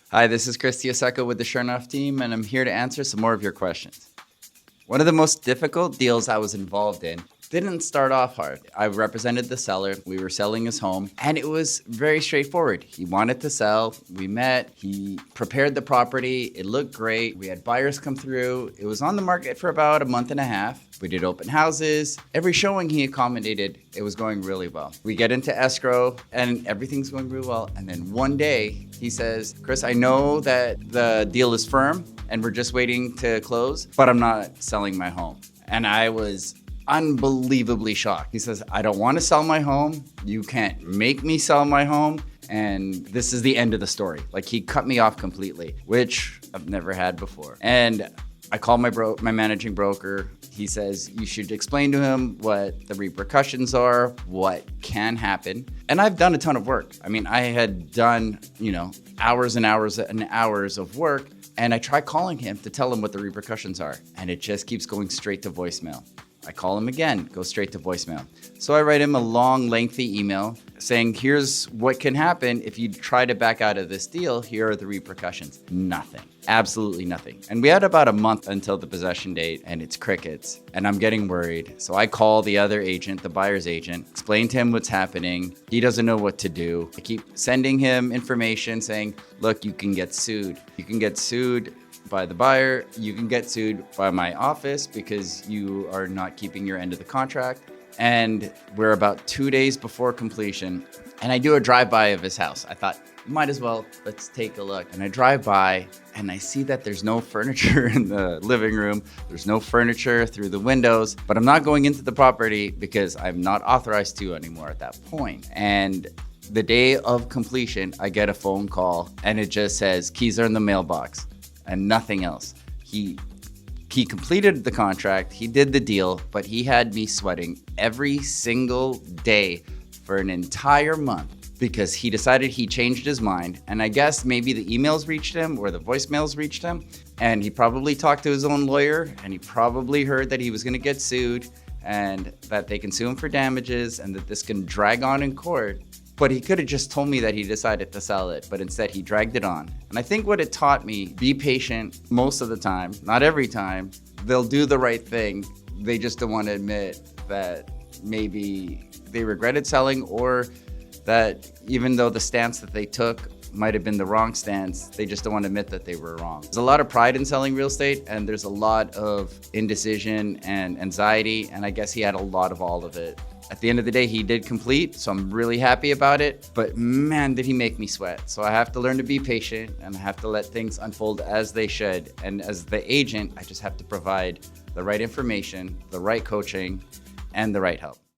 Hi, this is Chris Tiaseco with the Chernoff team, and I'm here to answer some more of your questions. One of the most difficult deals I was involved in didn't start off hard. I represented the seller. We were selling his home, and it was very straightforward. He wanted to sell. We met. He prepared the property. It looked great. We had buyers come through. It was on the market for about a month and a half. We did open houses. Every showing he accommodated, it was going really well. We get into escrow, and everything's going really well. And then one day, he says, Chris, I know that the deal is firm, and we're just waiting to close, but I'm not selling my home. And I was unbelievably shocked. He says, I don't want to sell my home. You can't make me sell my home. And this is the end of the story. Like, he cut me off completely, which I've never had before. And I call my managing broker. He says, you should explain to him what the repercussions are, what can happen. And I've done a ton of work. I mean, I had done, hours and hours and hours of work. And I try calling him to tell him what the repercussions are. And it just keeps going straight to voicemail. I call him again, goes straight to voicemail. So I write him a long, lengthy email saying, here's what can happen if you try to back out of this deal. Here are the repercussions. Nothing, absolutely nothing. And we had about a month until the possession date, and it's crickets. And I'm getting worried. So I call the other agent, the buyer's agent, explain to him what's happening. He doesn't know what to do. I keep sending him information saying, look, you can get sued. You can get sued by the buyer, you can get sued by my office because you are not keeping your end of the contract. And we're about 2 days before completion, and I do a drive-by of his house. I thought, might as well, let's take a look. And I drive by, and I see that there's no furniture in the living room. There's no furniture through the windows, but I'm not going into the property because I'm not authorized to anymore at that point. And the day of completion, I get a phone call, and it just says, keys are in the mailbox. And nothing else. He completed the contract, he did the deal, but he had me sweating every single day for an entire month because he decided he changed his mind. And I guess maybe the emails reached him or the voicemails reached him, and he probably talked to his own lawyer, and he probably heard that he was gonna get sued and that they can sue him for damages and that this can drag on in court. But he could have just told me that he decided to sell it, but instead he dragged it on. And I think what it taught me, be patient most of the time, not every time. They'll do the right thing. They just don't want to admit that maybe they regretted selling, or that even though the stance that they took might have been the wrong stance, they just don't want to admit that they were wrong. There's a lot of pride in selling real estate, and there's a lot of indecision and anxiety, and I guess he had a lot of all of it. At the end of the day, he did complete, so I'm really happy about it, but man, did he make me sweat. So I have to learn to be patient, and I have to let things unfold as they should. And as the agent, I just have to provide the right information, the right coaching, and the right help.